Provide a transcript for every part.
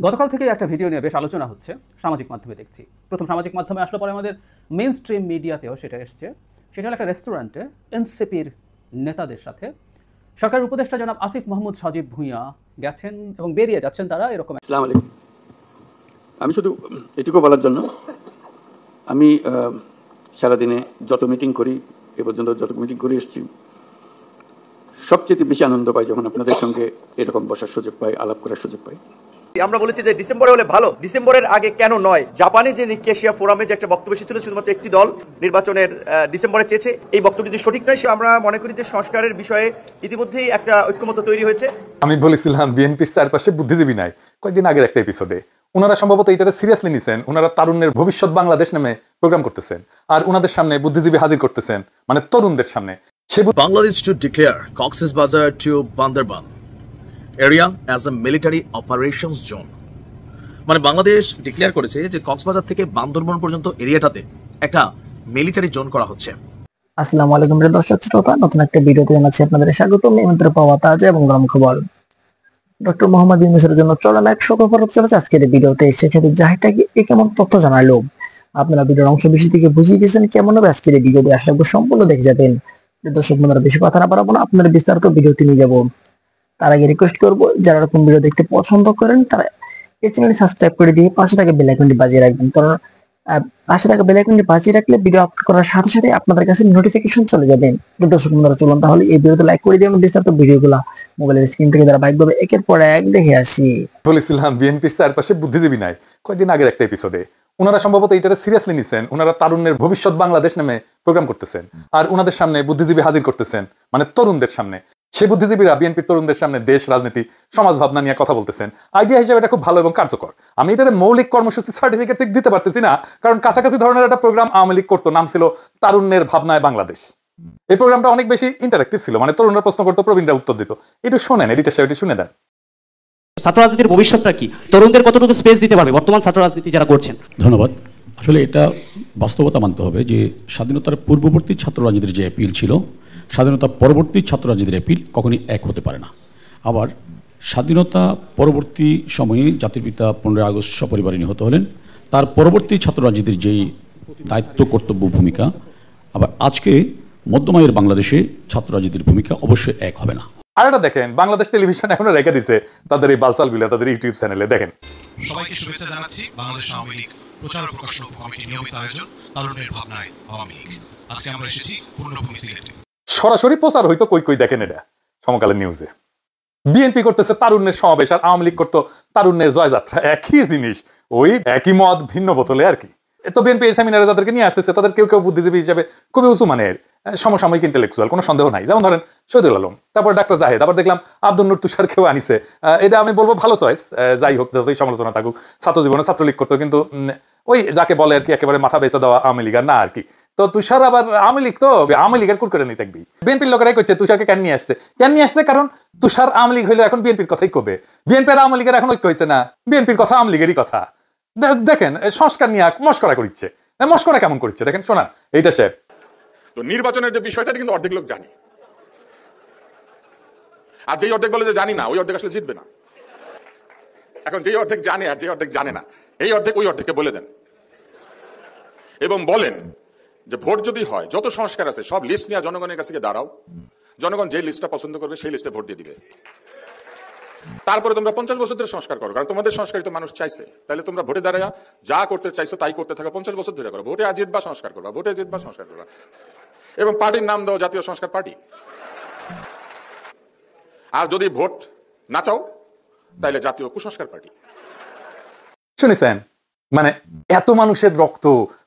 গতকাল থেকে একটা ভিডিও নিয়ে বেশ আলোচনা হচ্ছে, সামাজিক মাধ্যমে দেখছি। প্রথম সামাজিক মাধ্যমে আসলে পরে আমাদের মেইন স্ট্রিম মিডিয়াতেও সেটা এসছে। সেটা হলো একটা রেস্টুরেন্টে এনসিপির নেতাদের সাথে সরকারের উপদেষ্টা জনাব আসিফ মাহমুদ সাজিব ভুঁইয়া গেছেন এবং বেরিয়ে যাচ্ছেন তারা এরকম। আসসালামু আলাইকুম। আমি শুধু এটুকু বলার জন্য, আমি সারাদিনে যত মিটিং করি, এ পর্যন্ত যত মিটিং করে এসেছি, সবচেয়ে বেশি আনন্দ পাই যখন আপনাদের সঙ্গে এরকম বসার সুযোগ পাই, আলাপ করার সুযোগ পাই। আমরা বলেছি যে ডিসেম্বরে হলে ভালো, ডিসেম্বরের আগে কেন নয়? জাপানে যে নিক এশিয়া ফোরামে যে একটা বক্তব্য ছিল, শুধুমাত্র একটি দল নির্বাচনের ডিসেম্বরে চেয়েছে, এই বক্তব্য যদি সঠিক নয়, সে আমরা মনে করি যে সংস্কারের বিষয়ে ইতিমধ্যেই একটা ঐক্যমত্য তৈরি হয়েছে। আমি বলেছিলাম বিএনপির চারপাশে বুদ্ধিজীবী নাই কয়েকদিন আগের একটা এপিসোডে। ওনারা সম্ভবত এইটাকে সিরিয়াসলি নিছেন। ওনারা তারুণ্যের ভবিষ্যৎ বাংলাদেশ নামে প্রোগ্রাম করতেছেন, আর ওনাদের সামনে বুদ্ধিজীবী হাজির করতেছেন, মানে তরুণদের সামনে। Bangladesh to declare Cox's Bazar to Bandarban area as a military operations zone. মানে বাংলাদেশ ডিক্লেয়ার করেছে যে কক্সবাজার থেকে বান্দরবান পর্যন্ত এরিয়াটাতে একটা মিলিটারি জোন করা হচ্ছে। আসসালামু আলাইকুম প্রিয় দর্শক শ্রোতা, নতুন একটা ভিডিওতে জানাচ্ছি আপনাদের স্বাগতম। নিয়মিত পাওয়া তাজা এবং গরম খবর। ডক্টর মোহাম্মদ ইউনূসের জন্য চলমান এক শোকখবর চলেছে আজকের এই ভিডিওতে। সেক্ষেত্রে জাহিদটা কি কেমন তথ্য জানালো, আপনারা ভিডিওর অংশ বেশি থেকে বুঝিয়ে গেছেন কেমন হবে আজকের এই ভিডিওতে। আশা করি সম্পূর্ণ দেখে যাবেন। দর্শক বন্ধুরা, বেশি কথা না বাড়াবো না, আপনাদের বিস্তারিত ভিডিওতে নিয়ে যাবো। তার আগে রিকোয়েস্ট করবো, যারা এরকম ভিডিও দেখতে পছন্দ করেন তারা এই চ্যানেলটি সাবস্ক্রাইব করে দিয়ে পাশে থাকা বেল আইকনটি বাজিয়ে রাখবেন। কারণ পাশে থাকা বেল আইকনটি বাজিয়ে রাখলে ভিডিও আপলোড করার সাথে সাথে আপনাদের কাছে নোটিফিকেশন চলে যাবে। দর্শক বন্ধুরা, চলুন তাহলে এই ভিডিওতে লাইক করে দিন। বিস্তারিত ভিডিওগুলো মোবাইলের স্ক্রিন থেকে ধারাবাহিকভাবে একের পর এক দেখে আসি। বলেছিলাম বিএনপির চারপাশে বুদ্ধিজীবী নাই কয়েকদিন আগের একটা এপিসোডে। ওনারা সম্ভবত এইটাকে সিরিয়াসলি নিছেন। ওনারা তারুণ্যের ভবিষ্যৎ বাংলাদেশ নামে প্রোগ্রাম করতেছেন, আর ওনাদের সামনে বুদ্ধিজীবী হাজির করতেছেন, মানে তরুণদের সামনে। সে বুদ্ধিজীবীরা বিএনপির তরুণদের সামনে দেশ, রাজনীতি, সমাজ ভাবনা নিয়ে কথা বলতেছেন। আইডিয়া হিসেবে এটা খুব ভালো এবং কার্যকর। আমি এটার মৌলিক কর্মসূচি সার্টিফিকেট ঠিক দিতে পারতেছি না, কারণ কাছাকাছি ধরনের একটা প্রোগ্রাম আওয়ামী লীগ করতো, নাম ছিল তারুণ্যের ভাবনায় বাংলাদেশ। এই প্রোগ্রামটা অনেক বেশি ইন্টারেক্টিভ ছিল, মানে তরুণরা প্রশ্ন করতো, প্রবীণরা উত্তর দিত। একটু শোনেন, এডিটর সাহেব একটু শুনে দেন। ছাত্র রাজনীতির ভবিষ্যৎটা কি, তরুণদের কতটুকু স্পেস দিতে পারবে বর্তমান ছাত্র রাজনীতি যারা করছেন? ধন্যবাদ। আসলে এটা বাস্তবতা মানতে হবে যে স্বাধীনতার পূর্ববর্তী ছাত্র রাজনীতির যে অ্যাপিল ছিল, স্বাধীনতা পরবর্তী ছাত্র রাজনীতির অ্যাপিল কখনই এক হতে পারে না। আবার স্বাধীনতা পরবর্তী সময়ে জাতির পিতা 15 আগস্ট সপরিবারে নিহত হলেন, তার পরবর্তী ছাত্র রাজনীতির যেই দায়িত্ব, কর্তব্য, ভূমিকা, আবার আজকে মধ্যমায়ের বাংলাদেশে ছাত্র রাজনীতির ভূমিকা অবশ্যই এক হবে না। আর এটা দেখেন, বাংলাদেশ টেলিভিশন এখনো রেখে দিছে তাদের এই বালসালগুলো তাদের ইউটিউব চ্যানেলে। দেখেন, সবাইকে শুভেচ্ছা জানাচ্ছি। বাংলাদেশ আওয়ামী লীগ প্রচার ও প্রকাশনা কমিটি নিয়মিত আয়োজন তারুণ্যের ভাবনায় আওয়ামী লীগ। আজকে আমরা এসেছি পূর্ণভূমি সিলেটে। সরাসরি প্রচার হইতো কই কই, দেখেন এটা সমকালের নিউজে। বিএনপি করতেছে তারুণ্যের সমাবেশ, আর আওয়ামী লীগ করতো তারুণ্যের জয়যাত্রা। একই জিনিস, ওই একই মদ ভিন্ন বোতলে আর কি। তো বিএনপি এই সেমিনারে যাদেরকে নিয়ে আসতেছে তাদের কেউ কেউ বুদ্ধিজীবী হিসেবে খুবই উঁচু মানের, সমসাময়িক ইন্টেলেকচুয়াল, কোনো সন্দেহ নাই। যেমন ধরেন শহীদুল আলম, তারপর ডাক্তার জাহেদ, আবার দেখলাম আব্দুল নূর তুষার কেউ আনিছে। এটা আমি বলবো ভালো চয়েস। যাই হোক, যতই সমালোচনা থাকুক, ছাত্র জীবনে ছাত্রলীগ করতো, কিন্তু ওই যাকে বলে আর কি একেবারে মাথা বেঁচে দেওয়া আওয়ামী লীগ না আর কি। তো তুষার আবার আওয়ামী লীগ, তো আওয়ামী লীগের কুর করে নিয়ে থাকবি। বিএনপির লোকেরাই করছে তুষারকে কেন নিয়ে আসছে, কারণ তুষার আওয়ামী লীগ হইলে এখন বিএনপির কথাই কবে। বিএনপি আর আওয়ামী লীগের এখন ঐক্য হয়েছে না, বিএনপির কথা আওয়ামী লীগেরই কথা। দেখেন, সংস্কার নিয়ে মস্করা করছে। মস্করা কেমন করছে দেখেন, শোনা এইটা সে। তো নির্বাচনের যে বিষয়টা কিন্তু অর্ধেক লোক জানি, আর যেই অর্ধেক বলে যে জানি না, ওই অর্ধেক আসলে জিতবে না। এখন যেই অর্ধেক জানে আর যে অর্ধেক জানে না, এই অর্ধেক ওই অর্ধেককে বলে দেন এবং বলেন যে ভোট যদি হয়, যত সংস্কার আছে সব লিস্ট নিয়ে জনগণের কাছে দাঁড়াও, জনগণ যে লিস্টটা পছন্দ করবে সেই লিস্টে ভোট দিয়ে দিবে। তারপরে তোমরা 50 বছর ধরে সংস্কার করো, কারণ তোমাদের সংস্কারিত মানুষ চাইছে। তাহলে তোমরা ভোটে দাঁড়ায় যা করতে চাইছো তাই করতে থাকো, 50 বছর ধরে করো। ভোটে জিতবা সংস্কার করবা, ভোটে জিতবা সংস্কার করবা, এবং পার্টির নাম দাও জাতীয় সংস্কার পার্টি। আর যদি ভোট না চাও তাহলে জাতীয় কুসংস্কার পার্টি। শুনেছেন, মানে এত মানুষের রক্ত,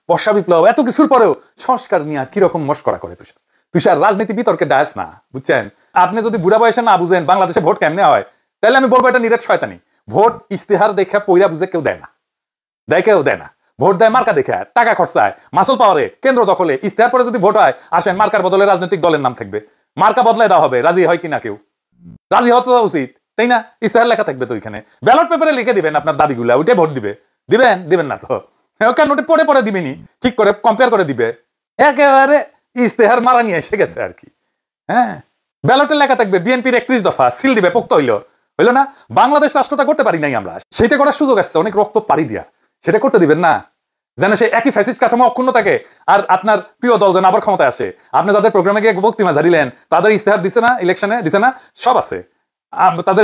বর্ষা বিপ্লব, এত কিছুর পরেও সংস্কার নিয়ে কিরকম মস্করা করে তুষার। তুষার রাজনীতি বিতর্কে ডায়াস না, বুঝছেন? আপনি যদি বুড়া বয়সে না বুঝেন বাংলাদেশে ভোট কেমনে হয়, তাহলে আমি বলবো এটা নিরেট শয়তানি। ভোট ইস্তেহার দেখে পয়রা বুঝে কেউ দেয় না, কেউ দেয় না। ভোট দেয় মার্কা দেখে, টাকা খরচায়, মাসল পাওয়ারে, কেন্দ্র দখলে। ইস্তেহার পরে যদি ভোট হয়, আসেন মার্কার বদলে রাজনৈতিক দলের নাম থাকবে, মার্কা বদলায় দেওয়া হবে। রাজি হয় কিনা কেউ? রাজি হওয়া তো উচিত, তাই না? ইস্তেহার লেখা থাকবে তো ওইখানে, ব্যালট পেপারে লিখে দিবেন আপনার দাবিগুলা, ওইটাই ভোট দিবে। দিবেন না তো কেন? ওটা পরে দিবেনি, ঠিক করে কম্পেয়ার করে দিবে। একেবারে ইস্তেহার মারা নিয়ে এসে গেছে আর কি। হ্যাঁ, ব্যালটে লেখা থাকবে বিএনপির 31 দফা, সিল দিবে, পোক্ত হইলো। হইলো না? বাংলাদেশ রাষ্ট্রটা করতে পারি নাই আমরা, সেটা করার সুযোগ আসছে অনেক রক্ত পাড়ি দিয়া, সেটা করতে দিবেন না, যেন সে একই ফ্যাসিস্ট কাঠামো অক্ষুণ্ণ থাকে আর আপনার প্রিয় দল যেন আবার ক্ষমতায় আসে। আপনি যাদের প্রোগ্রামে গিয়ে বক্তৃতা ঝাড়িলেন, তাদের ইস্তেহার দিছে না, ইলেকশনে দিছে না, সব আছে,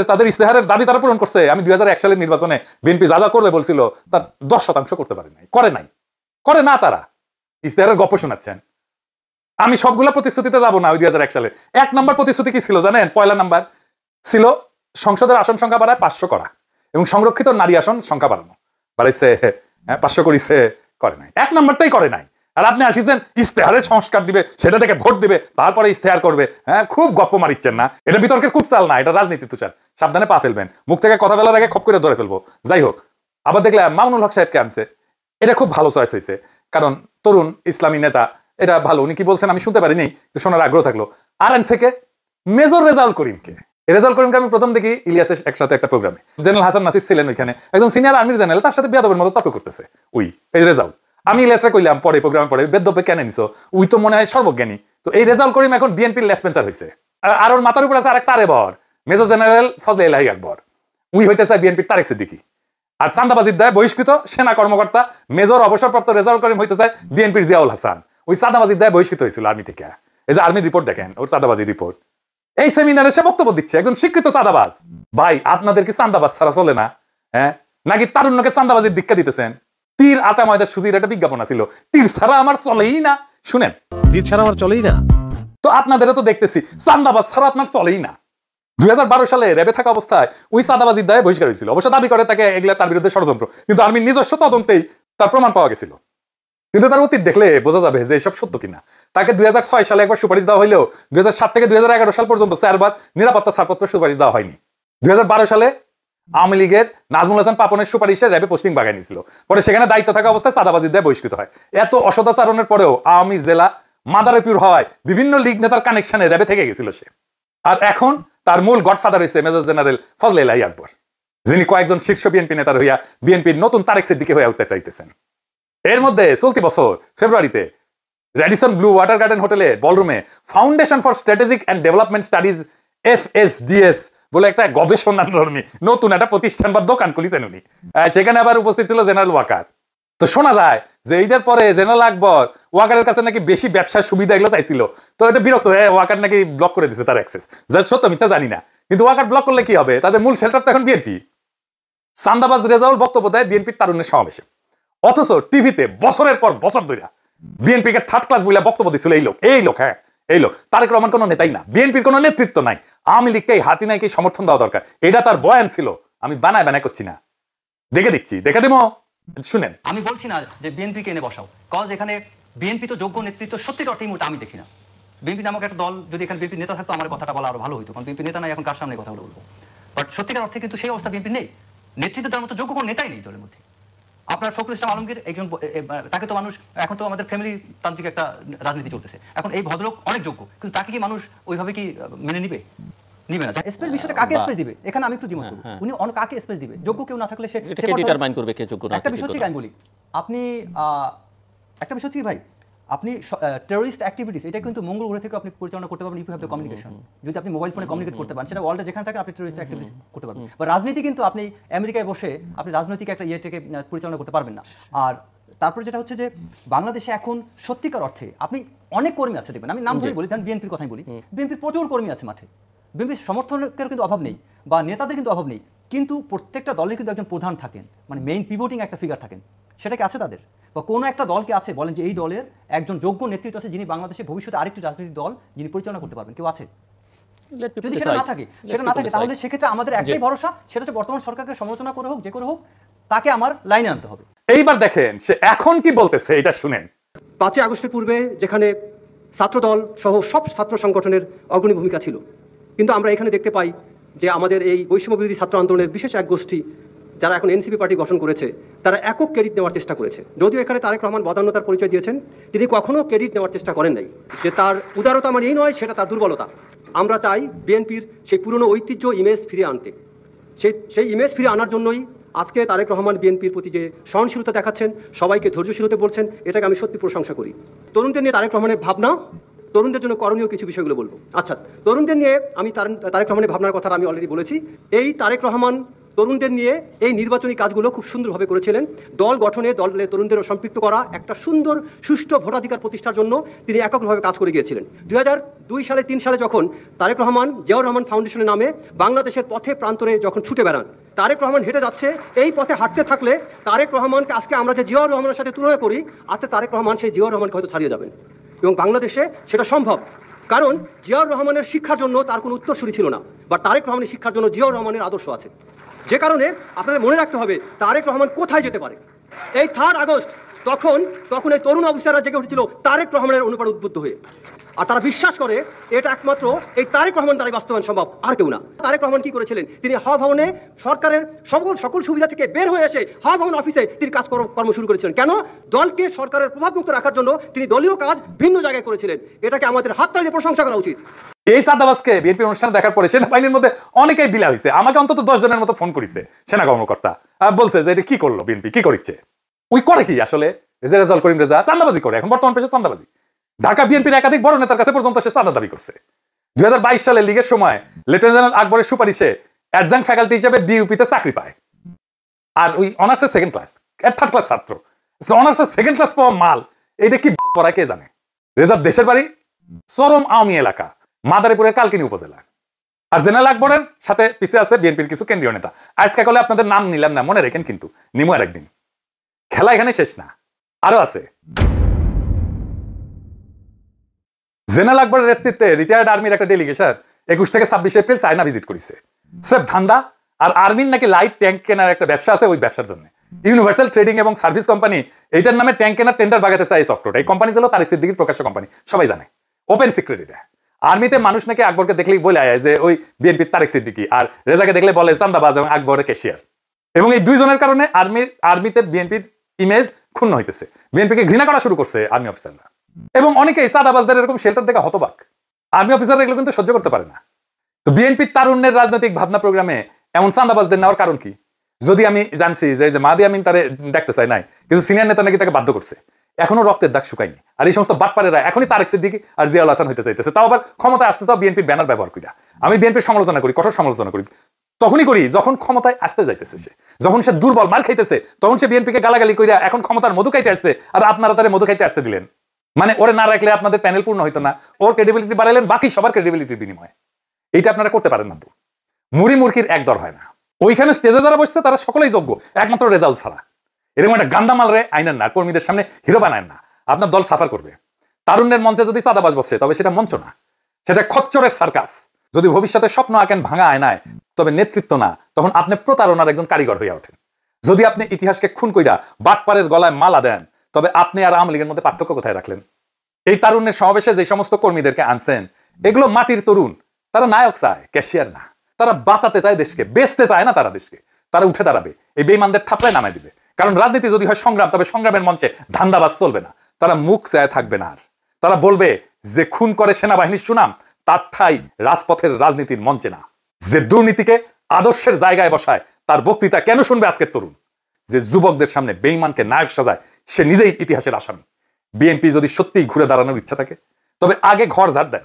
তাদের ইস্তেহারের দাবি তারা পূরণ করছে। আমি 2001 সালের নির্বাচনে বিএনপি যা যা করবে বলছিল তার 10% করতে পারে নাই, করে না তারা, ইস্তেহারের গপ্প শোনাচ্ছেন। আমি সবগুলো প্রতিশ্রুতিতে যাবো না। ওই 2001 সালে 1 নম্বর প্রতিশ্রুতি কি ছিল জানেন? পয়লা নাম্বার ছিল সংসদের আসন সংখ্যা বাড়ায় 500 করা এবং সংরক্ষিত নারী আসন সংখ্যা বাড়ানো। বাড়াইছে, 500 করিছে, করে নাই, 1 নম্বরটাই করে নাই। আর আপনি আসিছেন ইস্তেহারের সংস্কার দিবে, সেটা থেকে ভোট দিবে, তারপরে ইস্তেহার করবে। হ্যাঁ, খুব গপ্প মারিচ্ছেন না, এটা বিতর্কের কুৎসাল না, এটা রাজনীতি। তুষার, সাবধানে পা ফেলবেন, মুখ থেকে কথা বলার আগে খপ করে ধরে ফেলবো। যাই হোক, আবার দেখলাম মামুনুল হক সাহেবকে আনছে, এটা খুব ভালো চয়েস হয়েছে, কারণ তরুণ ইসলামী নেতা, এটা ভালো। উনি কি বলছেন আমি শুনতে পারিনি, তো শোনার আগ্রহ থাকলো। আর আনছে কে? মেজর রেজাউল করিমকে। রেজাউল করিমকে আমি প্রথম দেখি ইলিয়াসের একসাথে একটা প্রোগ্রামে, জেনারেল হাসান নাসির ছিলেন ওইখানে, একজন সিনিয়র আর্মির জেনারেল, তার সাথে বেয়াদবের মতো তর্ক করতেছে ওই এই রেজাউল। আমি ইলিয়াসে কইলাম পরে প্রোগ্রামে, পরে বেদ্যপে কেন নিছো, উই তো মনে হয় সর্বজ্ঞানী। তো এই রেজাউল করিম এখন বিএনপির লেসপেন্সার হয়েছে, আর ওর মাথার উপর আছে আরেকটা আরেবর, major general Fazle Ilahi Akbar. We হইতে চায় বিএনপির তারেক সিদ্দিকী। আর চাঁদাবাজির দায়ে বহিষ্কৃত সেনা কর্মকর্তা মেজর অবসরপ্রাপ্ত রেজাউল করিম হইতে চায় বিএনপির জিয়াউল হাসান। ওই চাঁদাবাজির দায়ে বহিষ্কৃত হয়েছিল আর্মি থেকে। এই যে আর্মির রিপোর্ট দেখেন, ওর চাঁদাবাজির রিপোর্ট। এই সেমিনারে সে বক্তব্য দিচ্ছে, একজন স্বীকৃত চাঁদাবাজ। ভাই, আপনাদের কি চাঁদাবাজ ছাড়া চলে না? হ্যাঁ, নাকি তারুণ্যকে চাঁদাবাজির দীক্ষা দিতেছেন? তীর আটা ময়দা সুজির একটা বিজ্ঞাপন ছিল, তীর ছাড়া আমার চলেই না। শুনেন, তীর ছাড়া আমার চলেই না। তো আপনাদেরও তো দেখতেছি চাঁদাবাজ ছাড়া আপনার চলেই না। 2012 সালে র্যাবে থাকা অবস্থায় ওই চাঁদাবাজির দায়ে বহিষ্কার হয়েছিল। অবশ্য দাবি করে তাকে এগুলা তার বিরুদ্ধে ষড়যন্ত্র, কিন্তু আর্মির নিজস্ব তদন্তেই তার প্রমাণ পাওয়া গেছিল। কিন্তু তার অতীত দেখলে বোঝা যাবে যে এসব সত্য কিনা। তাকে 2006 সালে একবার সুপারিশ দেওয়া হইলেও 2007 থেকে 2011 সাল পর্যন্ত 4 বার নিরাপত্তা ছাড়পত্র সুপারিশ দেওয়া হয়নি। 2012 সালে আওয়ামী লীগের নাজমুল হাসান পাপনের সুপারিশে র্যাবে পোস্টিং বাগাই নিয়েছিল, পরে সেখানে দায়িত্ব থাকা অবস্থায় চাঁদাবাজির দায়ে বহিষ্কৃত হয়। এত অসদাচরণের পরেও আওয়ামী জেলা মাদারীপুর হওয়ায় বিভিন্ন লীগ নেতার কানেকশনে র্যাবে থেকে গেছিল সে। আর এখন তার মূল গডফাদার হয়েছে মেজর জেনারেল ফজলে ইলাহি আকবর, যিনি কয়েকজন শীর্ষ বিএনপি নেতার হইয়া বিএনপির নতুন তারেক সিদ্দিকী হয়ে উঠতে চাইতেছেন। এর মধ্যে চলতি বছর ফেব্রুয়ারিতে র্যাডিসন ব্লু ওয়াটার গার্ডেন হোটেলে বলরুমে foundation for strategic and development studies FSDS বলে একটা গবেষণাধর্মী নতুন একটা প্রতিষ্ঠান বা দোকান খুলেছেন উনি। সেখানে আবার উপস্থিত ছিল জেনারেল ওয়াকার। তো শোনা যায় যে এইটার পরে জেনারেল আকবর ওয়াকারের কাছে নাকি বেশি ব্যবসার সুবিধা এগুলো চাইছিল, তো এটা বিরক্ত হয়ে ওয়াকার নাকি ব্লক করে দিচ্ছে তার অ্যাক্সেস। যার সত্য মিথ্যা জানি না, কিন্তু ওয়াকার ব্লক করলে কি হবে? তাদের মূল শেল্টার তো এখন বিএনপি। চাঁদাবাজ রেজাউল বক্তব্য দেয় বিএনপির তারুণ্যের সমাবেশে, অথচ টিভিতে বছরের পর বছর ধরে বিএনপিকে থার্ড ক্লাস বলে বক্তব্য দিচ্ছিল এই লোক তারেক রহমান কোনো নেতাই না, বিএনপির কোনো নেতৃত্ব নাই, আওয়ামী লীগকেই হাতি নাইকে সমর্থন দেওয়া দরকার। এটা তার বয়ান ছিল, আমি বানায় করছি না, দেখে দেবো, শুনেন। আমি বলছি না যে বিএনপি কে এনে বসাও, কজ এখানে বিএনপি তো যোগ্য নেতৃত্ব সত্যিকার অর্থে এই মুহূর্তে আমি দেখি না। বিএনপি নামক একটা দল, যদি এখানে বিএনপি নেতা থাকতো আমার কথাটা বলা আরো ভালো হইতো, কারণ বিএনপি নেতা নাই, এখন কার সামনে কথা বলবো। বাট সত্যিকার অর্থে কিন্তু সেই অবস্থা বিএনপি নেই, নেতৃত্ব দেওয়ার মতো যোগ্য কোনো নেতাই নেই দলের মধ্যে। আপনার ফখরুল ইসলাম আলমগীর একজন, তাকে তো মানুষ, এখন তো আমাদের ফ্যামিলি তান্ত্রিক একটা রাজনীতি চলতেছে, এখন এই ভদ্রলোক অনেক যোগ্য, কিন্তু তাকে কি মানুষ ওইভাবে কি মেনে নিবে না? স্পেস বিষয়টা কাকে স্পেস দিবে এখানে আমি একটু দ্বিমত করব। উনি কাকে স্পেস দিবে? যোগ্য কেউ না থাকলে সে ডিটারমাইন করবে কে যোগ্য না। একটা বিষয় হচ্ছে আমি বলি, আপনি একটা বিষয় হচ্ছে ভাই, আপনি টেররিস্ট অ্যাক্টিভিটিস এটা কিন্তু মঙ্গল গ্রহ থেকে আপনি পরিচালনা করতে পারবেন। ইউ হ্যাভ দ্য কমিউনিকেশন, যদি আপনি মোবাইল ফোনে কমিউনিকেট করতে পারেন, সেটা ওয়ার্ল্ডে যেখানে থাকেন আপনি টেররিস্ট অ্যাক্টিভিটিস করতে পারবেন। বা রাজনীতি কিন্তু আপনি আমেরিকায় বসে আপনি রাজনৈতিক একটা ইয়েটাকে পরিচালনা করতে পারবেন না। আর তারপরে যেটা হচ্ছে যে বাংলাদেশে এখন সত্যিকার অর্থে আপনি অনেক কর্মী আছে, দেখবেন আমি নাম ধরে বলি, বিএনপির কথাই বলি, বিএনপির প্রচুর কর্মী আছে মাঠে, বিএনপির সমর্থকের কিন্তু অভাব নেই বা নেতাদের কিন্তু অভাব নেই, কিন্তু প্রত্যেকটা দলের কিন্তু একজন প্রধান থাকেন, মানে মেইন পিভটিং একটা ফিগার থাকেন, সেটা কি আছে তাদের? বা কোনো একটা দলকে আছে বলেন যে এই দলের একজন যোগ্য নেতৃত্ব আছে যিনি বাংলাদেশে ভবিষ্যতে আরেকটি রাজনৈতিক দল যিনি পরিচালনা করতে পারবেন, কেউ আছে? যদি সেটা না থাকে তাহলে সেক্ষেত্রে আমাদের একটাই ভরসা, সেটা হচ্ছে বর্তমান সরকারকে সমালোচনা করে হোক যে করে হোক তাকে আমার লাইনে আনতে হবে। এইবার দেখেন সে এখন কি বলতেছে, এটা শুনেন। 5 আগস্টের পূর্বে যেখানে ছাত্রদল সহ সব ছাত্র সংগঠনের অগ্রণী ভূমিকা ছিল, কিন্তু আমরা এখানে দেখতে পাই যে আমাদের এই বৈষম্য বিরোধী ছাত্র আন্দোলনের বিশেষ এক গোষ্ঠী যারা এখন এনসিপি পার্টি গঠন করেছে, তারা একক ক্রেডিট নেওয়ার চেষ্টা করেছে। যদিও এখানে তারেক রহমান বদান্যতার পরিচয় দিয়েছেন, তিনি কখনো ক্রেডিট নেওয়ার চেষ্টা করেন নাই। যে তার উদারতা মানে এই নয়, সেটা তার দুর্বলতা। আমরা চাই বিএনপির সেই পুরনো ঐতিহ্য ইমেজ ফিরিয়ে আনতে, সেই ইমেজ ফিরিয়ে আনার জন্যই আজকে তারেক রহমান বিএনপির প্রতি যে সহনশীলতা দেখাচ্ছেন, সবাইকে ধৈর্যশীল হতে বলছেন, এটাকে আমি সত্যি প্রশংসা করি। তরুণদের নিয়ে তারেক রহমানের ভাবনা, তরুণদের জন্য করণীয় কিছু বিষয়গুলো বলবো। আচ্ছা, তরুণদের নিয়ে আমি তারেক রহমানের ভাবনার কথা আমি অলরেডি বলেছি। এই তারেক রহমান তরুণদের নিয়ে এই নির্বাচনী কাজগুলো খুব সুন্দরভাবে করেছিলেন। দল গঠনে দলে তরুণদেরও সম্পৃক্ত করা, একটা সুন্দর সুষ্ঠু ভোটাধিকার প্রতিষ্ঠার জন্য তিনি এককভাবে কাজ করে গিয়েছিলেন। 2002 সালে 3 সালে যখন তারেক রহমান জিয়াউর রহমান ফাউন্ডেশনের নামে বাংলাদেশের পথে প্রান্তরে যখন ছুটে বেড়ান, তারেক রহমান হেঁটে যাচ্ছে, এই পথে হাঁটতে থাকলে তারেক রহমানকে আজকে আমরা যে জিয়াউর রহমানের সাথে তুলনা করি, আজকে তারেক রহমান সেই জিয়াউর রহমানকে হয়তো ছাড়িয়ে যাবেন, এবং বাংলাদেশে সেটা সম্ভব। কারণ জিয়াউর রহমানের শিক্ষার জন্য তার কোনো উত্তরসূরি ছিল না, বা তারেক রহমানের শিক্ষার জন্য জিয়াউর রহমানের আদর্শ আছে। যে কারণে আপনাদের মনে রাখতে হবে তারেক রহমান কোথায় যেতে পারে। এই 3 আগস্ট তখন এই তরুণ অফিসাররা জেগে উঠেছিল তারেক রহমানের অনুপ্রাণে উদ্বুদ্ধ হয়ে, আর তারা বিশ্বাস করে এটা একমাত্র এই তারেক রহমান দ্বারাই বাস্তবায়ন সম্ভব, আর কেউ না। তারেক রহমান কি করেছিলেন, তিনি হাওয়া ভবনে সরকারের সকল সুবিধা থেকে বের হয়ে এসে হাওয়া ভবন অফিসে তিনি কর্ম শুরু করেছিলেন। কেন? দলকে সরকারের প্রভাবমুক্ত রাখার জন্য তিনি দলীয় কাজ ভিন্ন জায়গায় করেছিলেন। এটাকে আমাদের হাততালি দিয়ে প্রশংসা করা উচিত। এই সাদাবাসকে বিএনপি অনুষ্ঠানে দেখার পরে সেনাবাহিনীর মধ্যে অনেকেই বিলা হয়েছে। আমাকে অন্তত 10 জনের মতো ফোন করেছে সেনা কর্মকর্তা, বলছে যে এটা কি করলো বিএনপি, কি করছে, ওই করে কি আসলে রেজাল করিম রেজা চাঁদাবাজি করে, এখন বর্তমান পেশা চাঁদাবাজি। ঢাকা বিএনপির একাধিক বড় নেতার কাছে পর্যন্ত সে চাঁদা দাবি করছে। 2022 সালে লীগের সময় লেফটেন্যান্ট জেনারেল আকবরের সুপারিশে অ্যাডজাঙ্ক ফ্যাকাল্টি হিসেবে বিইউপিতে চাকরি পায়, আর ওই অনার্সের 2nd ক্লাস 3rd ক্লাস ছাত্র, অনার্সের 2nd ক্লাস পাওয়া মাল, এটা কি করা কে জানে। রেজার দেশের বাড়ি চরম আওয়ামী এলাকা, মাদারীপুরের কালকিনি উপজেলা। আর জেনারেল আকবরের সাথে পিছিয়ে আছে বিএনপির কিছু কেন্দ্রীয় নেতা। আজকে কলে আপনাদের নাম নিলাম না, মনে রেখেন কিন্তু, নিমু আর একদিন। খেলা এখানে শেষ না, আরো আছে। জেনারেল আকবরের নেতৃত্বে রিটায়ার্ড আর্মির একটা ডেলিগেশন 21 থেকে 26 এপ্রিল চায়না ভিজিট করেছে। স্রেফ ধান্দা, আর আর্মির নাকি লাইট ট্যাঙ্ক কেনার একটা ব্যবসা আছে, ওই ব্যবসার জন্য ইউনিভার্সাল ট্রেডিং এবং সার্ভিস কোম্পানি এইটার নামে ট্যাঙ্ক কেনার টেন্ডার বাগাতে চায়। এই চক্রটা, এই কোম্পানি ছিল তারেক সিদ্দিকীর প্রকাশ্য কোম্পানি, সবাই জানে, ওপেন সিক্রেট এটা। আর্মিতে মানুষ নাকি আকবরকে দেখলেই বলে আয় যে ওই বিএনপির তারেক সিদ্দিকী, আর রেজাকে দেখলে বলে চান্দাবাজ এবং আকবরের ক্যাশিয়ার। এবং এই 2 জনের কারণে আর্মিতে বিএনপির ইমেজ ক্ষুণ্ণ হইতেছে, বিএনপিকে ঘৃণা করা শুরু করছে আর্মি অফিসাররা। এবং অনেকেই চাঁদাবাজদের এরকম শেল্টার দেখে হতবাক। আর্মি অফিসাররা এগুলো কিন্তু সহ্য করতে পারে না। তো বিএনপির তারুণ্যের রাজনৈতিক ভাবনা প্রোগ্রামে এমন চাঁদাবাজদের নেওয়ার কারণ কি? যদি আমি জানছি যে মাহাদি আমিন তারে দেখতে চাই নাই, কিন্তু সিনিয়র নেতা নাকি তাকে বাধ্য করছে, এখনো রক্তের দাগ শুকায়নি। আর এই সমস্ত বাটপারেরা এখনই তারেক সিদ্দিকী আর জিয়াউল হাসান হইতে চাইতেছে, তাও আবার ক্ষমতায় আসতে চাও বিএনপির ব্যানার ব্যবহার করি। আমি বিএনপির সমালোচনা করি, কঠোর সমালোচনা করি, তখনই করি যখন ক্ষমতায় আসতে যাইতেছে সে, যখন সে দুর্বল মার খাইতেছে, তখন সে বিএনপিকে গালাগালি কইরা এখন ক্ষমতার মধু খাইতে আসছে, আর আপনারা তারে মধু খাইতে আসতে দিলেন। মানে ওরে না রাখলে আপনাদের প্যানেল পূর্ণ হইতো না, ওর ক্রেডিবিলিটি বাড়াইলেন বাকি সবার ক্রেডিবিলিটির বিনিময়ে। এইটা আপনারা করতে পারেন না। তো মুড়ি মুরগির এক দর হয় না। ওইখানে স্টেজে যারা বসছে তারা সকলেই যোগ্য, একমাত্র রেজাল্ট ছাড়া। এরকম একটা গান্দামাল রে আইনেন না, কর্মীদের সামনে হিরো বানায় না, আপনার দল সাফার করবে। তারুণ্যের মঞ্চে যদি চাঁদাবাজ বসে তবে সেটা মঞ্চ না, সেটা খচ্চরের সার্কাস। যদি ভবিষ্যতে স্বপ্ন আঁকেন ভাঙা আয়নায়, তবে নেতৃত্ব না, তখন আপনি প্রতারণার একজন কারিগর হইয়া ওঠেন। যদি আপনি ইতিহাসকে খুন কইরা বাটপারের গলায় মালা দেন, তবে আপনি আর আওয়ামী লীগের মধ্যে পার্থক্য কোথায় রাখলেন? এই তারুণ্যের সমাবেশে যে সমস্ত কর্মীদেরকে আনছেন, এগুলো মাটির তরুণ, তারা নায়ক চায়, ক্যাশিয়ার না। তারা বাঁচাতে চায় দেশকে, বেচতে চায় না তারা দেশকে। তারা উঠে দাঁড়াবে, এই বেঈমানদের থাপড়ায় নামায় দিবে। কারণ রাজনীতি যদি হয় সংগ্রাম, তবে সংগ্রামের মঞ্চে ধান্দাবাজ চলবে না। তারা মুখ চায় থাকবে না। আর তারা বলবে যে খুন করে সেনাবাহিনীর সুনাম, তার ঠাই রাজপথের রাজনীতির মঞ্চে না। যে দুর্নীতিকে আদর্শের জায়গায় বসায়, তার বক্তৃতা কেন শুনবে আজকের তরুণ? যে যুবকদের সামনে বেঈমানকে নায়ক সাজায়, সে নিজেই ইতিহাসের আসামি। বিএনপি যদি সত্যিই ঘুরে দাঁড়ানোর ইচ্ছা থাকে, তবে আগে ঘর ঝাড় দেন,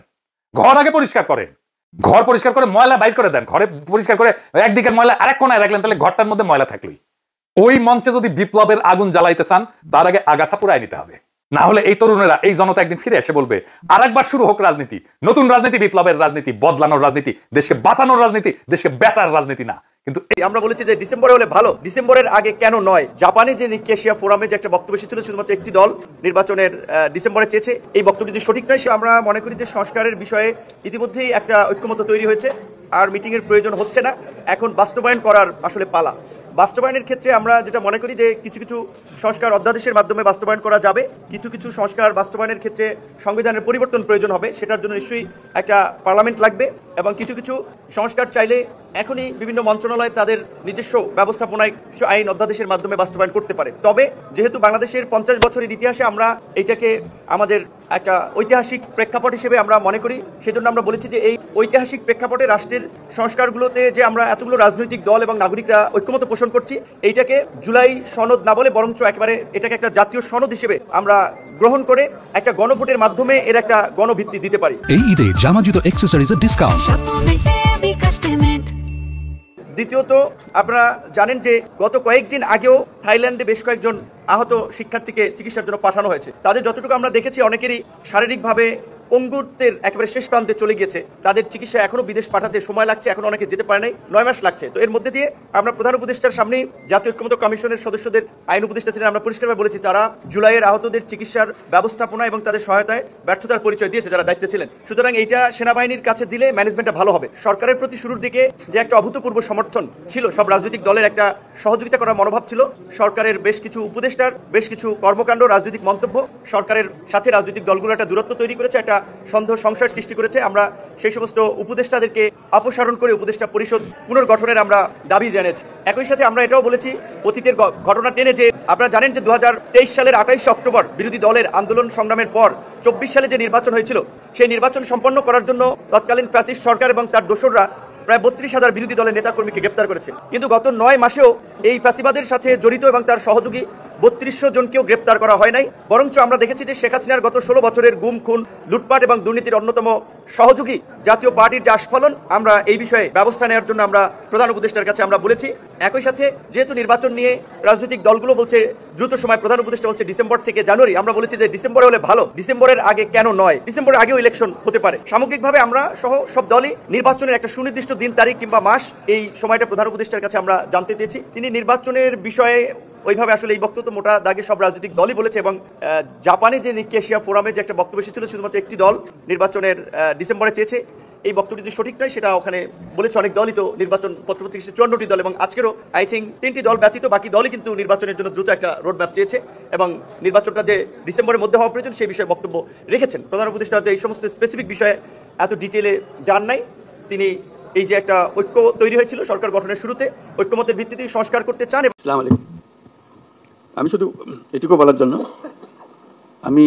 ঘর আগে পরিষ্কার করেন, ঘর পরিষ্কার করে ময়লা বাইর করে দেন। ঘরে পরিষ্কার করে একদিকের ময়লা আরেক কোনায় রাখলেন, তাহলে ঘরটার মধ্যে ময়লা থাকলোই। ওই মঞ্চে যদি বিপ্লবের আগুন জ্বালাইতে চান, তার আগে আগাছা পুরাই নিতে হবে। না হলে এই তরুণেরা, এই জনতা একদিন ফিরে এসে বলবে আরেকবার শুরু হোক রাজনীতি, নতুন রাজনীতি, বিপ্লবের রাজনীতি, বদলানোর রাজনীতি, দেশকে বাঁচানোর রাজনীতি, দেশকে বেচার রাজনীতি না। কিন্তু আমরা বলেছি যে ডিসেম্বরে হলে ভালো, ডিসেম্বরের আগে কেন নয়? জাপানে যে নিকেশিয়া ফোরামে যে একটা বক্তব্য ছিল, শুধুমাত্র একটি দল নির্বাচনের ডিসেম্বরে চেয়েছে, এই বক্তব্য যদি সঠিক নয়, সে আমরা মনে করি যে সংস্কারের বিষয়ে ইতিমধ্যেই একটা ঐক্যমত্য তৈরি হয়েছে, আর মিটিং এর প্রয়োজন হচ্ছে না। এখন বাস্তবায়ন করার আসলে পালা। বাস্তবায়নের ক্ষেত্রে আমরা যেটা মনে করি যে কিছু কিছু সংস্কার অধ্যাদেশের মাধ্যমে বাস্তবায়ন করা যাবে, কিছু কিছু সংস্কার বাস্তবায়নের ক্ষেত্রে সংবিধানের পরিবর্তন প্রয়োজন হবে। সেটার জন্য নিশ্চয়ই একটা পার্লামেন্ট লাগবে, এবং কিছু কিছু সংস্কার চাইলে এখনই বিভিন্ন মন্ত্রণালয় তাদের নিজস্ব ব্যবস্থাপনায় কিছু আইন অধ্যাদেশের মাধ্যমে বাস্তবায়ন করতে পারে। তবে যেহেতু বাংলাদেশের 50 বছরের ইতিহাসে আমরা এইটাকে আমাদের একটা ঐতিহাসিক প্রেক্ষাপট হিসেবে আমরা মনে করি, সেজন্য আমরা বলেছি যে এই ঐতিহাসিক প্রেক্ষাপটে রাষ্ট্রের সংস্কারগুলোতে যে আমরা এতগুলো রাজনৈতিক দল এবং নাগরিকরা ঐক্যমত পোষণ করছি, এইটাকে জুলাই সনদ না বলে বরঞ্চ একেবারে এটাকে একটা জাতীয় সনদ হিসেবে আমরা গ্রহণ করে একটা গণভোটের মাধ্যমে এর একটা গণভিত্তি দিতে পারি। এই ঈদে জামা জুতো অ্যাকসেসরিজের ডিসকাউন্ট। দ্বিতীয়ত, আপনারা জানেন যে গত কয়েকদিন আগেও থাইল্যান্ডে বেশ কয়েকজন আহত শিক্ষার্থীকে চিকিৎসার জন্য পাঠানো হয়েছে। তাদের যতটুকু আমরা দেখেছি অনেকেরই শারীরিকভাবে পঙ্গুত্বের একেবারে শেষ প্রান্তে চলে গিয়েছে। তাদের চিকিৎসা এখনো বিদেশ পাঠাতে সময় লাগছে, এখন অনেকে যেতে পারে নাই, 9 মাস লাগছে। তো এর মধ্যে দিয়ে আমরা প্রধান উপদেষ্টার সামনে জাতীয় ঐক্যমত্য কমিশনের সদস্যদের আইন উপদেষ্টা ছিলেন, আমরা পরিষ্কারভাবে বলেছি তারা জুলাইয়ের আহতদের চিকিৎসার ব্যবস্থাপনা এবং তাদের সহায়তায় ব্যর্থতার পরিচয় দিয়েছে যারা দায়িত্বে ছিলেন। সুতরাং এইটা সেনাবাহিনীর কাছে দিলে ম্যানেজমেন্টটা ভালো হবে। সরকারের প্রতি শুরুর দিকে যে একটা অভূতপূর্ব সমর্থন ছিল, সব রাজনৈতিক দলের একটা সহযোগিতা করার মনোভাব ছিল, সরকারের বেশ কিছু উপদেষ্টার বেশ কিছু কর্মকাণ্ড, রাজনৈতিক মন্তব্য সরকারের সাথে রাজনৈতিক দলগুলো একটা দূরত্ব তৈরি করেছে, একটা সন্দেহ সংশয়ের সৃষ্টি করেছে। আমরা সেই সমস্ত উপদেষ্টাদেরকে অপসারণ করে উপদেষ্টা পরিষদ পুনর্গঠনের আমরা দাবি জানিয়েছি। একই সাথে আমরা এটাও বলেছি অতীতের ঘটনা টেনে, যে আপনারা জানেন যে 2023 সালের 28 অক্টোবর বিরোধী দলের আন্দোলন সংগ্রামের পর 24 সালে যে নির্বাচন হয়েছিল, সেই নির্বাচন সম্পন্ন করার জন্য তৎকালীন ফ্যাসিস্ট সরকার এবং তার দোসররা প্রায় 32,000 বিরোধী দলের নেতাকর্মীকে গ্রেপ্তার করেছে। কিন্তু গত 9 মাসেও এই ফ্যাসিবাদের সাথে জড়িত এবং তার সহযোগী 3200 জনকেও গ্রেপ্তার করা হয় নাই। বরঞ্চ আমরা দেখেছি যে শেখ হাসিনার গত 16 বছরের গুম, খুন, লুটপাট এবং দুর্নীতির অন্যতম সহযোগী জাতীয় পার্টির যে আস্ফালন, আমরা এই বিষয়ে ব্যবস্থা নেওয়ার জন্য আমরা প্রধান উপদেষ্টার কাছে আমরা বলেছি। একই সাথে যেহেতু নির্বাচন নিয়ে রাজনৈতিক দলগুলো বলছে দ্রুত সময়, প্রধান উপদেষ্টা বলছে ডিসেম্বর থেকে জানুয়ারি, আমরা বলেছি যে ডিসেম্বরে হলে ভালো, ডিসেম্বরের আগে কেন নয়, ডিসেম্বরের আগেও ইলেকশন হতে পারে। সামগ্রিকভাবে আমরা সহ সব দলই নির্বাচনের একটা সুনির্দিষ্ট দিন, তারিখ কিংবা মাস, এই সময়টা প্রধান উপদেষ্টার কাছে আমরা জানতে চেয়েছি। তিনি নির্বাচনের বিষয়ে ওইভাবে আসলে এই বক্তব্য মোটা দাগে সব রাজনৈতিক দলই বলেছে, এবং জাপানে যে নিক্কি এশিয়া ফোরামে যে একটা বক্তব্য এসেছিল, শুধুমাত্র একটি দল নির্বাচনের ডিসেম্বরে চেয়েছে, এই বক্তব্য যদি সঠিক নয় সেটা ওখানে বলেছে অনেক দলই তো নির্বাচন পত্রপত্রিকা 54টি দল, এবং আজকেরও আই থিঙ্ক 3টি দল ব্যতীত বাকি দলই কিন্তু নির্বাচনের জন্য দ্রুত একটা রোড ম্যাপ চেয়েছে, এবং নির্বাচনটা যে ডিসেম্বরের মধ্যে হওয়া প্রয়োজন সেই বিষয়ে বক্তব্য রেখেছেন। প্রধান উপদেষ্টা হয়তো এই সমস্ত স্পেসিফিক বিষয়ে এত ডিটেলে জান নাই। তিনি এই যে একটা ঐক্য তৈরি হয়েছিল সরকার গঠনের শুরুতে, ঐক্যমতের ভিত্তিতে সংস্কার করতে চান। আসসালামু আলাইকুম। আমি শুধু এটুকু বলার জন্য, আমি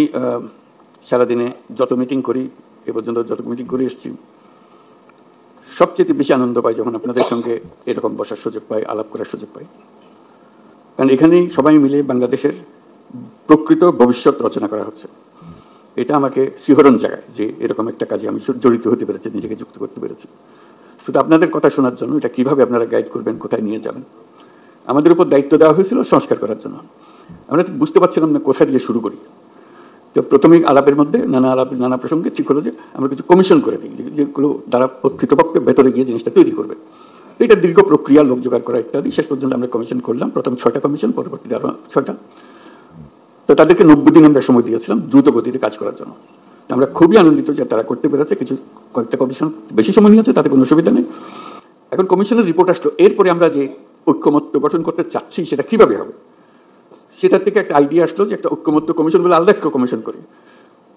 সারাদিনে যত মিটিং করি, এ পর্যন্ত যত মিটিং করে এসেছি, সবচেয়ে বেশি আনন্দ পাই যখন আপনাদের সঙ্গে এরকম বসার সুযোগ পাই, আলাপ করার সুযোগ পাই। কারণ এখানেই সবাই মিলে বাংলাদেশের প্রকৃত ভবিষ্যৎ রচনা করা হচ্ছে। এটা আমাকে শিহরণ জাগায় যে এরকম একটা কাজে আমি জড়িত হতে পেরেছি, নিজেকে যুক্ত করতে পেরেছি। শুধু আপনাদের কথা শোনার জন্য, এটা কিভাবে আপনারা গাইড করবেন, কোথায় নিয়ে যাবেন। আমাদের উপর দায়িত্ব দেওয়া হয়েছিল সংস্কার করার জন্য। আমরা বুঝতে পারছিলাম না কোথা দিয়ে শুরু করি। তো প্রাথমিক আলাপের মধ্যে নানা প্রসঙ্গে ঠিক হলো যে আমরা কিছু কমিশন করে দিই, যেগুলো দ্বারা কৃতপক্ষে ভেতরে গিয়ে জিনিসটা তৈরি করবে। এটা দীর্ঘ প্রক্রিয়া, লোক জোগাড় করা ইত্যাদি। শেষ পর্যন্ত আমরা কমিশন করলাম, প্রথম 6টা কমিশন, পরবর্তীতে আরো 6টা। তো তাদেরকে 90 দিন আমরা সময় দিয়েছিলাম দ্রুত গতিতে কাজ করার জন্য। আমরা খুবই আনন্দিত যে তারা করতে পেরেছে। কয়েকটা কমিশন বেশি সময় নিয়েছে, তাতে কোনো অসুবিধা নেই। এখন কমিশনের রিপোর্ট আসলো, এরপরে আমরা যে ঐক্যমত্য গঠন করতে চাচ্ছি সেটা কিভাবে হবে, সেটার থেকে একটা আইডিয়া আসলো যে একটা ঐক্যমত্য কমিশন বলে আলাদা একটা কমিশন করি।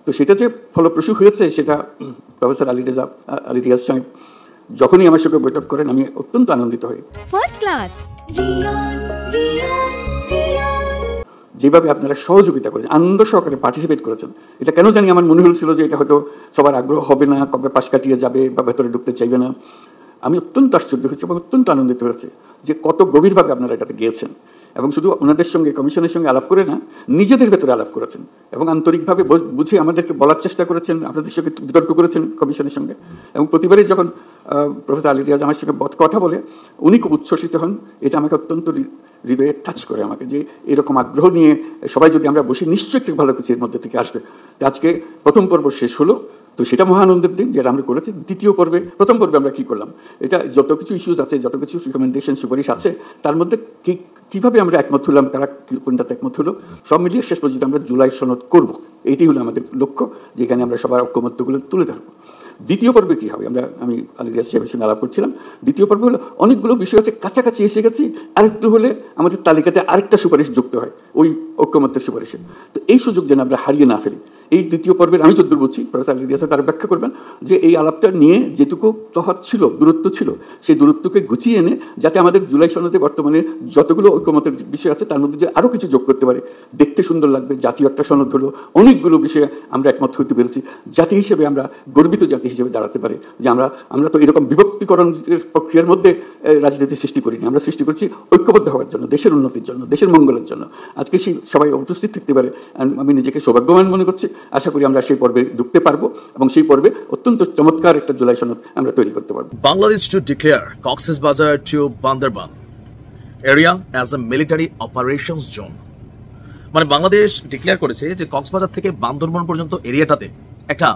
তো সেটা যে ফলপ্রসূ হয়েছে সেটা প্রফেসর আলী রিয়াজ সাহেব যখনই আমার সঙ্গে বৈঠক করেন আমি অত্যন্ত আনন্দিত হই। ফার্স্ট ক্লাস যেভাবে আপনারা সহযোগিতা করেছেন, আনন্দ সহকারে পার্টিসিপেট করেছেন, এটা কেন জানি আমার মনে হয়েছিল যে এটা হয়তো সবার আগ্রহ হবে না, কবে পাশ কাটিয়ে যাবে বা ভেতরে ঢুকতে চাইবে না। আমি অত্যন্ত আশ্চর্য হয়েছি এবং অত্যন্ত আনন্দিত হয়েছে যে কত গভীরভাবে আপনারা এটাতে গিয়েছেন, এবং শুধু ওনাদের সঙ্গে কমিশনের সঙ্গে আলাপ করে না, নিজেদের ভেতরে আলাপ করেছেন এবং আন্তরিকভাবে বুঝে আমাদেরকে বলার চেষ্টা করেছেন, আপনাদের সঙ্গে বিতর্ক করেছেন কমিশনের সঙ্গে। এবং প্রতিবারই যখন প্রফেসর আলী রিয়াজ আমার সঙ্গে কথা বলে উনি খুব উচ্ছ্বসিত হন। এটা আমাকে অত্যন্ত হৃদয়ে টাচ করে আমাকে, যে এরকম আগ্রহ নিয়ে সবাই যদি আমরা বসি নিশ্চয়ই একটু ভালো কিছু এর মধ্যে থেকে আসবে। আজকে প্রথম পর্ব শেষ হলো, তো সেটা মহানন্দের দিন যেটা আমরা করেছি। দ্বিতীয় পর্বে, প্রথম পর্বে আমরা কি করলাম, এটা যত কিছু ইস্যুজ আছে, যত কিছু রিকমেন্ডেশন সুপারিশ আছে, তার মধ্যে কিভাবে আমরা একমত হলাম, কারা কোনটাতে একমত হলো, সব মিলিয়ে শেষ পর্যন্ত আমরা জুলাই সনদ করব। এইটাই হলো আমাদের লক্ষ্য, যেখানে আমরা সবার ঐক্যমত্যগুলো তুলে ধরবো। দ্বিতীয় পর্বে কি হবে, আমি আলী রিয়াজ সাহেবের সঙ্গে আলাপ করছিলাম। দ্বিতীয় পর্বে হলো অনেকগুলো বিষয় আছে, কাছাকাছি এসে গেছি, আরেকটু হলে আমাদের তালিকাতে আরেকটা সুপারিশ যুক্ত হয় ওই ঐক্যমত্যের সুপারিশে। তো এই সুযোগ যেন আমরা হারিয়ে না ফেলি, এই দ্বিতীয় পর্বের আমি যদ্দূর বলছি, প্রফেসর আলী রিয়াজ তারা ব্যাখ্যা করবেন যে এই আলাপটা নিয়ে যেটুকু তফাৎ ছিল, দূরত্ব ছিল, সেই দূরত্বকে গুছিয়ে এনে যাতে আমাদের জুলাই সনদে বর্তমানে যতগুলো ঐকমতের বিষয় আছে তার মধ্যে যে আরও কিছু যোগ করতে পারে, দেখতে সুন্দর লাগবে, জাতীয় একটা সনদ হলো, অনেকগুলো বিষয়ে আমরা একমত হতে পেরেছি, জাতি হিসেবে আমরা গর্বিত জাতি হিসেবে দাঁড়াতে পারি যে আমরা তো এরকম বিভক্তিকরণের প্রক্রিয়ার মধ্যে রাজনীতি সৃষ্টি করিনি, আমরা সৃষ্টি করছি ঐক্যবদ্ধ হওয়ার জন্য, দেশের উন্নতির জন্য, দেশের মঙ্গলের জন্য। আজকে সেই সবাই উপস্থিত থাকতে পারে, আমি নিজেকে সৌভাগ্যবান মনে করছি। আশা করি আমরা সেই পর্বে ঢুকতে পারবো এবং সেই পর্বে অত্যন্ত চমৎকার একটা জুলাই সনদ আমরা তৈরি করতে পারবো। Bangladesh to declare Cox's Bazar to Bandarban area as a military operations zone। মানে বাংলাদেশ ডিক্লেয়ার করেছে যে কক্সবাজার থেকে বান্দরবান পর্যন্ত এরিয়াটাতে একটা